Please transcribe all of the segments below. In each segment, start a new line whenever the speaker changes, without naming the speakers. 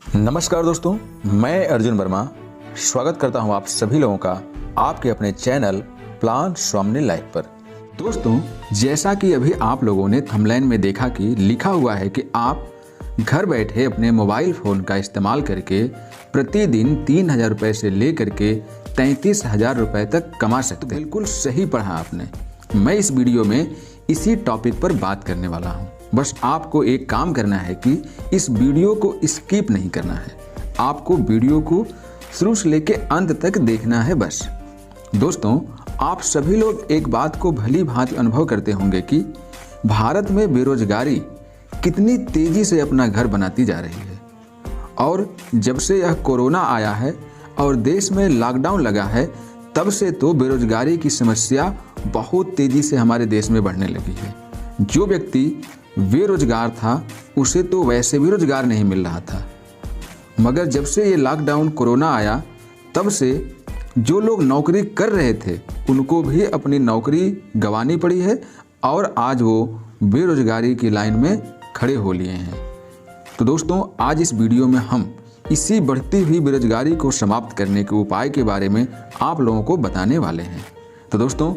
नमस्कार दोस्तों, मैं अर्जुन वर्मा स्वागत करता हूं आप सभी लोगों का आपके अपने चैनल प्लान स्वामिनी लाइफ पर। दोस्तों, जैसा कि अभी आप लोगों ने थंबनेल में देखा कि लिखा हुआ है कि आप घर बैठे अपने मोबाइल फ़ोन का इस्तेमाल करके प्रतिदिन 3,000 रुपये से लेकर के 33,000 रुपये तक कमा सकते हैं। बिल्कुल सही पढ़ा आपने। मैं इस वीडियो में इसी टॉपिक पर बात करने वाला हूँ। बस आपको एक काम करना है कि इस वीडियो को स्किप नहीं करना है, आपको वीडियो को शुरू से लेकर अंत तक देखना है बस। दोस्तों, आप सभी लोग एक बात को भली भांति अनुभव करते होंगे कि भारत में बेरोजगारी कितनी तेजी से अपना घर बनाती जा रही है। और जब से यह कोरोना आया है और देश में लॉकडाउन लगा है, तब से तो बेरोजगारी की समस्या बहुत तेजी से हमारे देश में बढ़ने लगी है। जो व्यक्ति बेरोजगार था उसे तो वैसे भी रोजगार नहीं मिल रहा था, मगर जब से ये लॉकडाउन कोरोना आया तब से जो लोग नौकरी कर रहे थे उनको भी अपनी नौकरी गंवानी पड़ी है और आज वो बेरोजगारी की लाइन में खड़े हो लिए हैं। तो दोस्तों, आज इस वीडियो में हम इसी बढ़ती हुई बेरोजगारी को समाप्त करने के उपाय के बारे में आप लोगों को बताने वाले हैं। तो दोस्तों,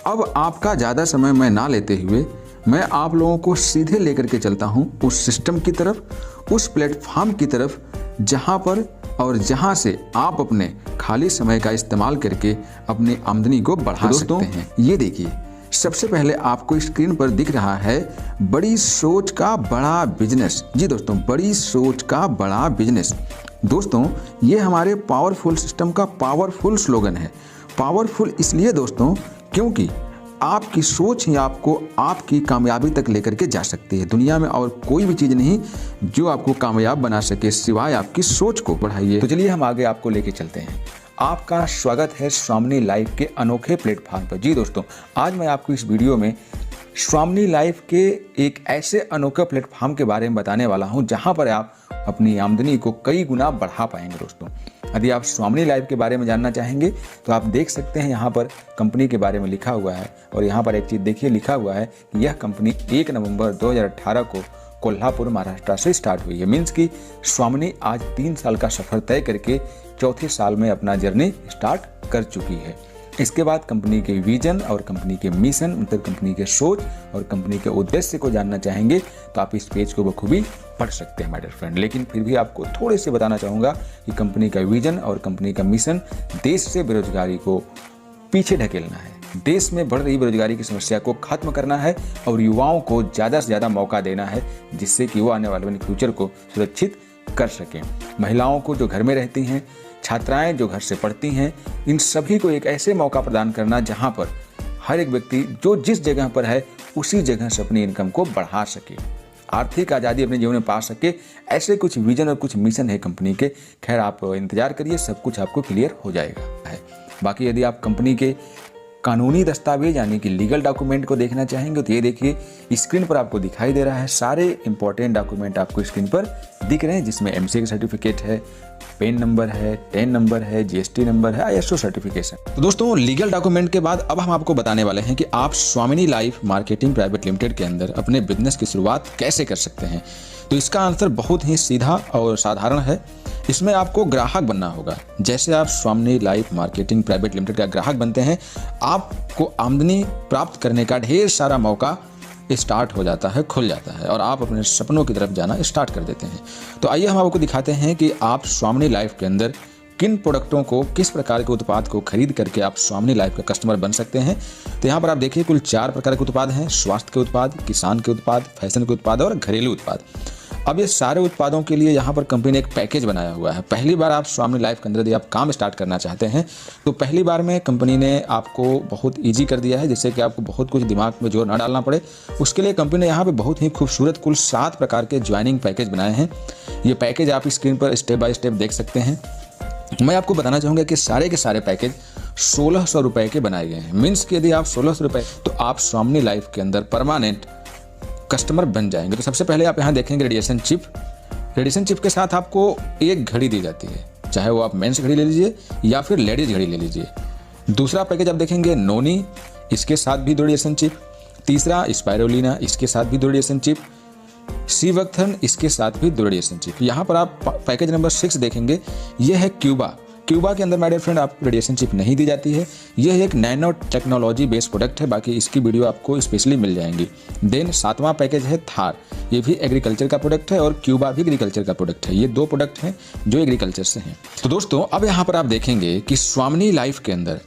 अब आपका ज़्यादा समय मैं ना लेते हुए मैं आप लोगों को सीधे लेकर के चलता हूं उस सिस्टम की तरफ, उस प्लेटफॉर्म की तरफ जहां पर और जहां से आप अपने खाली समय का इस्तेमाल करके अपनी आमदनी को बढ़ा सकते हैं। ये देखिए, सबसे पहले आपको स्क्रीन पर दिख रहा है बड़ी सोच का बड़ा बिजनेस। जी दोस्तों, बड़ी सोच का बड़ा बिजनेस। दोस्तों, ये हमारे पावरफुल सिस्टम का पावरफुल स्लोगन है। पावरफुल इसलिए दोस्तों क्योंकि आपकी सोच ही आपको आपकी कामयाबी तक लेकर के जा सकती है। दुनिया में और कोई भी चीज़ नहीं जो आपको कामयाब बना सके सिवाय आपकी सोच को बढ़ाइए। तो चलिए हम आगे आपको लेके चलते हैं। आपका स्वागत है स्वामिनी लाइफ के अनोखे प्लेटफॉर्म पर। जी दोस्तों, आज मैं आपको इस वीडियो में स्वामिनी लाइफ के एक ऐसे अनोखे प्लेटफॉर्म के बारे में बताने वाला हूं जहां पर आप अपनी आमदनी को कई गुना बढ़ा पाएंगे। दोस्तों, यदि आप स्वामिनी लाइफ के बारे में जानना चाहेंगे तो आप देख सकते हैं यहाँ पर कंपनी के बारे में लिखा हुआ है। और यहाँ पर एक चीज़ देखिए, लिखा हुआ है कि यह कंपनी 1 नवंबर 2018 को कोल्हापुर महाराष्ट्र से स्टार्ट हुई है। मीन्स कि स्वामिनी आज 3 साल का सफ़र तय करके चौथे साल में अपना जर्नी स्टार्ट कर चुकी है। इसके बाद कंपनी के विजन और कंपनी के मिशन, मतलब कंपनी के सोच और कंपनी के उद्देश्य को जानना चाहेंगे तो आप इस पेज को बखूबी पढ़ सकते हैं माय डियर फ्रेंड। लेकिन फिर भी आपको थोड़े से बताना चाहूँगा कि कंपनी का विजन और कंपनी का मिशन देश से बेरोजगारी को पीछे ढकेलना है, देश में बढ़ रही बेरोजगारी की समस्या को खत्म करना है और युवाओं को ज़्यादा से ज़्यादा मौका देना है जिससे कि वो आने वाले फ्यूचर को सुरक्षित कर सकें। महिलाओं को जो घर में रहती हैं, छात्राएं जो घर से पढ़ती हैं, इन सभी को एक ऐसे मौका प्रदान करना जहां पर हर एक व्यक्ति जो जिस जगह पर है उसी जगह से अपनी इनकम को बढ़ा सके, आर्थिक आज़ादी अपने जीवन में पा सके। ऐसे कुछ विजन और कुछ मिशन है कंपनी के। खैर, आप इंतजार करिए, सब कुछ आपको क्लियर हो जाएगा। बाकी यदि आप कंपनी के कानूनी दस्तावेज यानी कि लीगल डॉक्यूमेंट को देखना चाहेंगे तो ये देखिए, स्क्रीन पर आपको दिखाई दे रहा है। सारे इंपॉर्टेंट डॉक्यूमेंट आपको स्क्रीन पर दिख रहे हैं, जिसमें एमसीए का सर्टिफिकेट है, पेन नंबर है, टेन नंबर है, जीएसटी नंबर है, आईएसओ सर्टिफिकेशन। तो दोस्तों, लीगल डॉक्यूमेंट के बाद अब हम आपको बताने वाले हैं कि आप स्वामिनी लाइफ मार्केटिंग प्राइवेट लिमिटेड के अंदर अपने बिजनेस की शुरुआत कैसे कर सकते हैं। तो इसका आंसर बहुत ही सीधा और साधारण है। इसमें आपको ग्राहक बनना होगा। जैसे आप स्वामिनी लाइफ मार्केटिंग प्राइवेट लिमिटेड का ग्राहक बनते हैं, आपको आमदनी प्राप्त करने का ढेर सारा मौका स्टार्ट हो जाता है, खुल जाता है और आप अपने सपनों की तरफ जाना स्टार्ट कर देते हैं। तो आइए हम आपको दिखाते हैं कि आप स्वामिनी लाइफ के अंदर किन प्रोडक्टों को, किस प्रकार के उत्पाद को खरीद करके आप स्वामिनी लाइफ का कस्टमर बन सकते हैं। तो यहाँ पर आप देखिए, कुल 4 प्रकार के उत्पाद हैं: स्वास्थ्य के उत्पाद, किसान के उत्पाद, फैशन के उत्पाद और घरेलू उत्पाद। अब ये सारे उत्पादों के लिए यहाँ पर कंपनी ने एक पैकेज बनाया हुआ है। पहली बार आप स्वामिनी लाइफ के अंदर यदि आप काम स्टार्ट करना चाहते हैं तो पहली बार में कंपनी ने आपको बहुत ईजी कर दिया है, जिससे कि आपको बहुत कुछ दिमाग में जोर ना डालना पड़े। उसके लिए कंपनी ने यहाँ पे बहुत ही खूबसूरत कुल 7 प्रकार के ज्वाइनिंग पैकेज बनाए हैं। ये पैकेज आप स्क्रीन पर स्टेप बाय स्टेप देख सकते हैं। मैं आपको बताना चाहूँगा कि सारे के सारे पैकेज 1600 रुपये के बनाए गए हैं। मीन्स कि यदि आप 1600 रुपये तो आप स्वामिनी लाइफ के अंदर परमानेंट कस्टमर बन जाएंगे। तो सबसे पहले आप यहाँ देखेंगे रेडिएशन चिप। रेडिएशन चिप के साथ आपको एक घड़ी दी जाती है, चाहे वो आप मेंस घड़ी ले लीजिए या फिर लेडीज घड़ी ले लीजिए। दूसरा पैकेज आप देखेंगे नोनी, इसके साथ भी 2 रेडिएशन चिप। तीसरा स्पायरोलिना, इसके साथ भी 2 रेडिएशन चिप। सीवकथन इसके साथ भी दो रेडिएशन चिप। यहाँ पर आप पैकेज नंबर 6 देखेंगे, यह है क्यूबा। क्यूबा के अंदर माय डियर फ्रेंड आप रेडिएशन चिप नहीं दी जाती है। यह एक नैनो टेक्नोलॉजी बेस्ड प्रोडक्ट है, बाकी इसकी वीडियो आपको स्पेशली मिल जाएंगी। देन 7वां पैकेज है थार, ये भी एग्रीकल्चर का प्रोडक्ट है और क्यूबा भी एग्रीकल्चर का प्रोडक्ट है। ये 2 प्रोडक्ट हैं जो एग्रीकल्चर से हैं। तो दोस्तों अब यहाँ पर आप देखेंगे कि स्वामिनी लाइफ के अंदर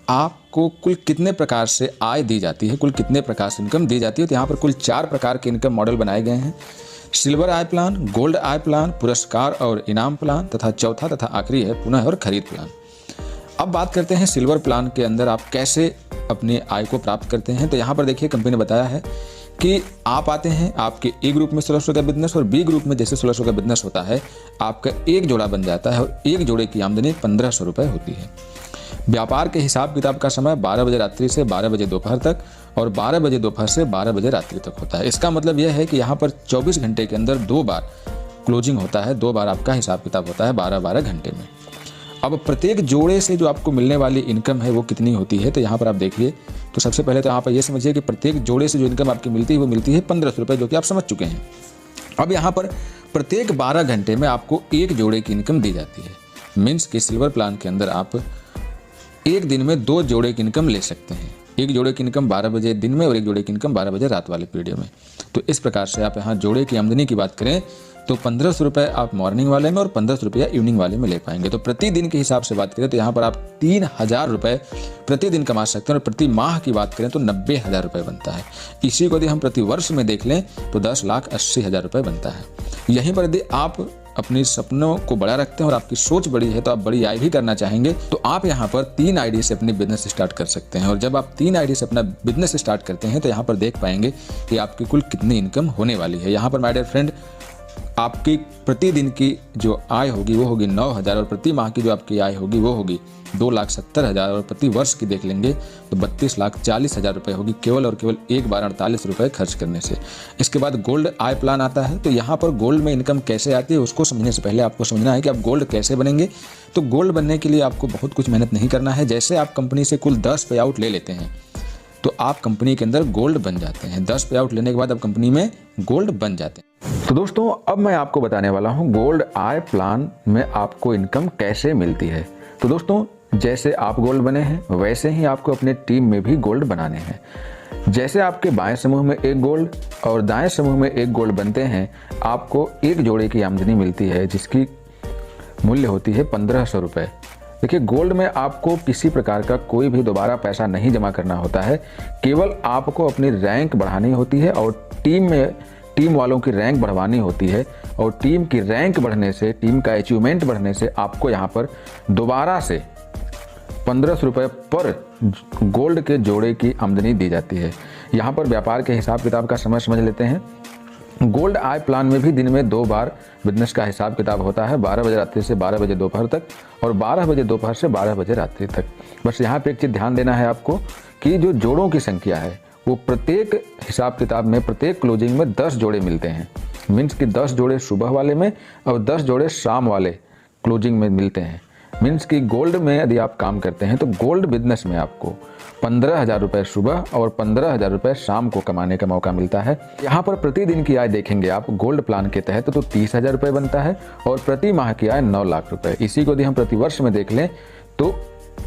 आपको कुल कितने प्रकार से आय दी जाती है, कुल कितने प्रकार से इनकम दी जाती है। तो यहाँ पर कुल 4 प्रकार के इनकम मॉडल बनाए गए हैं। सिल्वर आय प्लान, गोल्ड आय प्लान, पुरस्कार और इनाम प्लान तथा चौथा तथा आखिरी है पुनः और खरीद प्लान। अब बात करते हैं सिल्वर प्लान के अंदर आप कैसे अपनी आय को प्राप्त करते हैं। तो यहाँ पर देखिए कंपनी ने बताया है कि आप आते हैं, आपके ए ग्रुप में 1600 का बिजनेस और बी ग्रुप में जैसे 1600 का बिजनेस होता है, आपका एक जोड़ा बन जाता है और एक जोड़े की आमदनी 1500 रुपये होती है। व्यापार के हिसाब किताब का समय 12 बजे रात्रि से 12 बजे दोपहर तक और 12 बजे दोपहर से 12 बजे रात्रि तक होता है। इसका मतलब यह है कि यहाँ पर 24 घंटे के अंदर 2 बार क्लोजिंग होता है, 2 बार आपका हिसाब किताब होता है 12-12 घंटे में। अब प्रत्येक जोड़े से जो आपको मिलने वाली इनकम है वो कितनी होती है, तो यहाँ पर आप देखिए। तो सबसे पहले तो यहाँ पर ये समझिए कि प्रत्येक जोड़े से जो इनकम आपकी मिलती है वो मिलती है 1500 रुपये, जो कि आप समझ चुके हैं। अब यहाँ पर प्रत्येक 12 घंटे में आपको एक जोड़े की इनकम दी जाती है। मीन्स कि सिल्वर प्लान के अंदर आप एक दिन में 2 जोड़े की इनकम ले सकते हैं। एक जोड़े की इनकम 12 बजे दिन में और एक जोड़े की इनकम 12 बजे रात वाले पीरियड में। तो इस प्रकार से आप यहाँ जोड़े की आमदनी की बात करें तो 1500 रुपये आप मॉर्निंग वाले में और 1500 रुपया इवनिंग वाले में ले पाएंगे। तो प्रतिदिन के हिसाब से बात करें तो यहाँ पर आप 3000 रुपये प्रतिदिन कमा सकते हैं और प्रति माह की बात करें तो 90,000 रुपये बनता है। इसी को यदि हम प्रति वर्ष में देख लें तो 10,80,000 रुपये बनता है। यहीं पर यदि आप अपने सपनों को बड़ा रखते हैं और आपकी सोच बड़ी है तो आप बड़ी आय भी करना चाहेंगे, तो आप यहाँ पर 3 आईडी से अपनी बिजनेस स्टार्ट कर सकते हैं। और जब आप 3 आईडी से अपना बिजनेस स्टार्ट करते हैं तो यहाँ पर देख पाएंगे कि आपकी कुल कितनी इनकम होने वाली है। यहाँ पर माय डियर फ्रेंड आपकी प्रतिदिन की जो आय होगी वो होगी 9,000 और प्रति माह की जो आपकी आय होगी वो होगी 2,70,000 और प्रति वर्ष की देख लेंगे तो 32,40,000 रुपये होगी केवल और केवल एक बार 48 रुपये खर्च करने से। इसके बाद गोल्ड आय प्लान आता है। तो यहाँ पर गोल्ड में इनकम कैसे आती है उसको समझने से पहले आपको समझना है कि आप गोल्ड कैसे बनेंगे। तो गोल्ड बनने के लिए आपको बहुत कुछ मेहनत नहीं करना है। जैसे आप कंपनी से कुल 10 पे आउट ले लेते हैं तो आप कंपनी के अंदर गोल्ड बन जाते हैं। 10 पे आउट लेने के बाद आप कंपनी में गोल्ड बन जाते हैं। तो दोस्तों अब मैं आपको बताने वाला हूं गोल्ड आय प्लान में आपको इनकम कैसे मिलती है। तो दोस्तों जैसे आप गोल्ड बने हैं वैसे ही आपको अपने टीम में भी गोल्ड बनाने हैं। जैसे आपके बाएं समूह में एक गोल्ड और दाएं समूह में एक गोल्ड बनते हैं, आपको एक जोड़े की आमदनी मिलती है जिसकी मूल्य होती है 1500 रुपये। देखिए गोल्ड में आपको किसी प्रकार का कोई भी दोबारा पैसा नहीं जमा करना होता है, केवल आपको अपनी रैंक बढ़ानी होती है और टीम वालों की रैंक बढ़वानी होती है। और टीम की रैंक बढ़ने से, टीम का अचीवमेंट बढ़ने से आपको यहाँ पर दोबारा से 1500 रुपये पर गोल्ड के जोड़े की आमदनी दी जाती है। यहाँ पर व्यापार के हिसाब किताब का समझ लेते हैं। गोल्ड आय प्लान में भी दिन में 2 बार बिजनेस का हिसाब किताब होता है, 12 बजे रात्रि से 12 बजे दोपहर तक और 12 बजे दोपहर से 12 बजे रात्रि तक। बस यहाँ पे एक चीज़ ध्यान देना है आपको कि जो जोड़ों की संख्या है वो प्रत्येक हिसाब किताब में प्रत्येक क्लोजिंग में 10 जोड़े मिलते हैं। मीन्स कि 10 जोड़े सुबह वाले में और 10 जोड़े शाम वाले क्लोजिंग में मिलते हैं। मीन्स कि गोल्ड में यदि आप काम करते हैं तो गोल्ड बिजनेस में आपको 15,000 रुपये सुबह और 15,000 रुपये शाम को कमाने का मौका मिलता है। यहाँ पर प्रतिदिन की आय देखेंगे आप गोल्ड प्लान के तहत तो 30,000 रुपये बनता है और प्रति माह की आय 9 लाख रुपये। इसी को यदि हम प्रति वर्ष में देख लें तो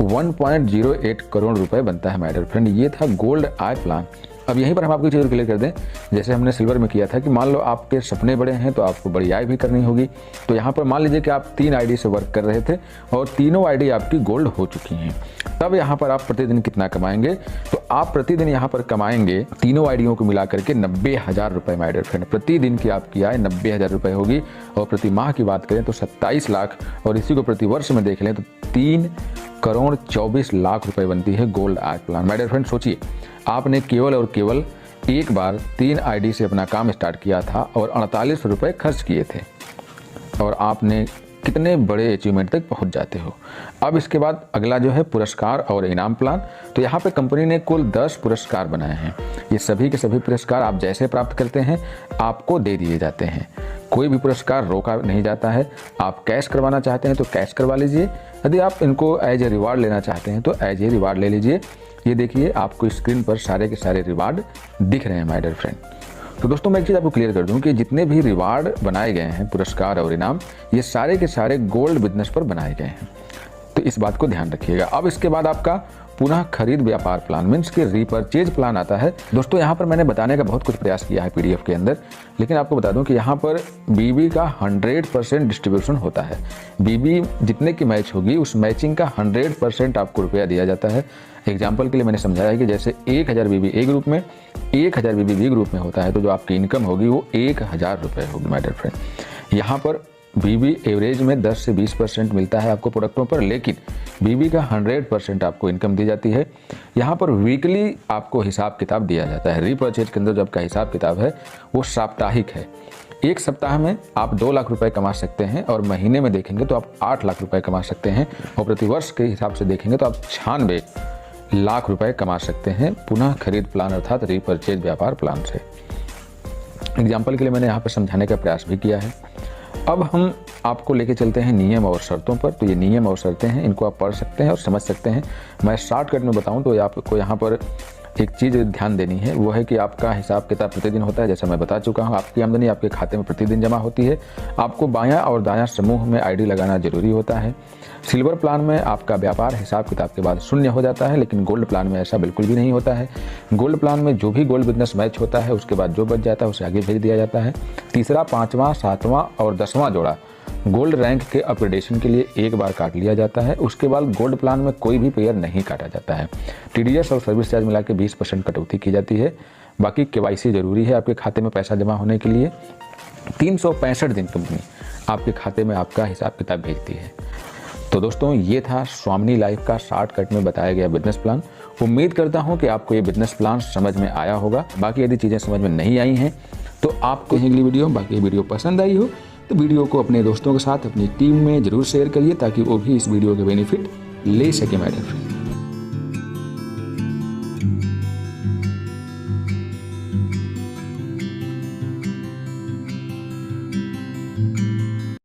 1.08 करोड़ रुपए बनता है माय डियर फ्रेंड। ये था गोल्ड आय प्लान। अब यहीं पर हम आपको चीज़ क्लियर कर दें, जैसे हमने सिल्वर में किया था कि मान लो आपके सपने बड़े हैं तो आपको बड़ी आय भी करनी होगी। तो यहाँ पर मान लीजिए कि आप 3 आईडी से वर्क कर रहे थे और तीनों आईडी आपकी गोल्ड हो चुकी हैं, तब यहाँ पर आप प्रतिदिन कितना कमाएंगे? तो आप प्रतिदिन यहाँ पर कमाएंगे तीनों आईडियों को मिला करके 90,000 रुपये माय डियर फ्रेंड। प्रतिदिन की आपकी आय 90,000 रुपये होगी और प्रति माह की बात करें तो 27 लाख और इसी को प्रति वर्ष में देख लें तो 3,24 लाख रुपए बनती है गोल्ड आय प्लान। माय डियर फ्रेंड सोचिए, आपने केवल और केवल एक बार 3 आईडी से अपना काम स्टार्ट किया था और 48 रुपये खर्च किए थे और आपने कितने बड़े अचीवमेंट तक पहुंच जाते हो। अब इसके बाद अगला जो है पुरस्कार और इनाम प्लान। तो यहाँ पे कंपनी ने कुल 10 पुरस्कार बनाए हैं। ये सभी के सभी पुरस्कार आप जैसे प्राप्त करते हैं आपको दे दिए जाते हैं। कोई भी पुरस्कार रोका नहीं जाता है। आप कैश करवाना चाहते हैं तो कैश करवा लीजिए, यदि आप इनको एज ए रिवार्ड लेना चाहते हैं तो एज ए रिवार्ड ले लीजिए। ये देखिए आपको स्क्रीन पर सारे के सारे रिवार्ड दिख रहे हैं माय डियर फ्रेंड। तो दोस्तों मैं एक चीज़ आपको क्लियर कर दूं कि जितने भी रिवार्ड बनाए गए हैं, पुरस्कार और इनाम, ये सारे के सारे गोल्ड बिजनेस पर बनाए गए हैं, तो इस बात को ध्यान रखिएगा। अब इसके बाद आपका पुनः खरीद व्यापार प्लान मीन्स कि रीपर्चेज प्लान आता है। दोस्तों यहाँ पर मैंने बताने का बहुत कुछ प्रयास किया है पीडीएफ के अंदर, लेकिन आपको बता दूं कि यहाँ पर बीबी का 100% डिस्ट्रीब्यूशन होता है। बीबी जितने की मैच होगी उस मैचिंग का 100% आपको रुपया दिया जाता है। एग्जाम्पल के लिए मैंने समझाया है कि जैसे 1000 बीबी ए ग्रुप में, 1000 बीबी बी ग्रुप में होता है, तो जो आपकी इनकम होगी वो 1000 रुपये होगी माय डियर फ्रेंड। यहाँ पर बीबी एवरेज में 10 से 20% मिलता है आपको प्रोडक्टों पर, लेकिन बीबी का 100% आपको इनकम दी जाती है। यहाँ पर वीकली आपको हिसाब किताब दिया जाता है। रीपर्चेज के अंदर जो आपका हिसाब किताब है वो साप्ताहिक है। एक सप्ताह में आप 2 लाख रुपए कमा सकते हैं और महीने में देखेंगे तो आप 8 लाख रुपए कमा सकते हैं, और प्रतिवर्ष के हिसाब से देखेंगे तो आप 96 लाख रुपए कमा सकते हैं पुनः खरीद प्लान अर्थात रीपर्चेज व्यापार प्लान से। एग्जाम्पल के लिए मैंने यहाँ पर समझाने का प्रयास भी किया है। अब हम आपको लेके चलते हैं नियम और शर्तों पर। तो ये नियम और शर्तें हैं, इनको आप पढ़ सकते हैं और समझ सकते हैं। मैं शॉर्टकट में बताऊं तो आपको यहाँ पर एक चीज़ ध्यान देनी है, वो है कि आपका हिसाब किताब प्रतिदिन होता है। जैसा मैं बता चुका हूँ, आपकी आमदनी आपके खाते में प्रतिदिन जमा होती है। आपको बायां और दायां समूह में आईडी लगाना जरूरी होता है। सिल्वर प्लान में आपका व्यापार हिसाब किताब के बाद शून्य हो जाता है, लेकिन गोल्ड प्लान में ऐसा बिल्कुल भी नहीं होता है। गोल्ड प्लान में जो भी गोल्ड बिजनेस मैच होता है उसके बाद जो बच जाता है उसे आगे भेज दिया जाता है। तीसरा, 5वां, 7वां और 10वां जोड़ा गोल्ड रैंक के अपग्रेडेशन के लिए एक बार काट लिया जाता है। उसके बाद गोल्ड प्लान में कोई भी पेयर नहीं काटा जाता है। टीडीएस और सर्विस चार्ज मिला के 20% कटौती की जाती है। बाकी केवाईसी जरूरी है आपके खाते में पैसा जमा होने के लिए। 365 दिन कंपनी आपके खाते में आपका हिसाब किताब भेजती है। तो दोस्तों ये था स्वामिनी लाइफ का शॉर्टकट में बताया गया बिजनेस प्लान। उम्मीद करता हूँ कि आपको ये बिजनेस प्लान समझ में आया होगा। बाकी यदि चीज़ें समझ में नहीं आई हैं तो आपको अगली वीडियो, बाकी वीडियो पसंद आई हो तो वीडियो को अपने दोस्तों के साथ अपनी टीम में जरूर शेयर करिए, ताकि वो भी इस वीडियो के बेनिफिट ले सके माय डियर फ्रेंड।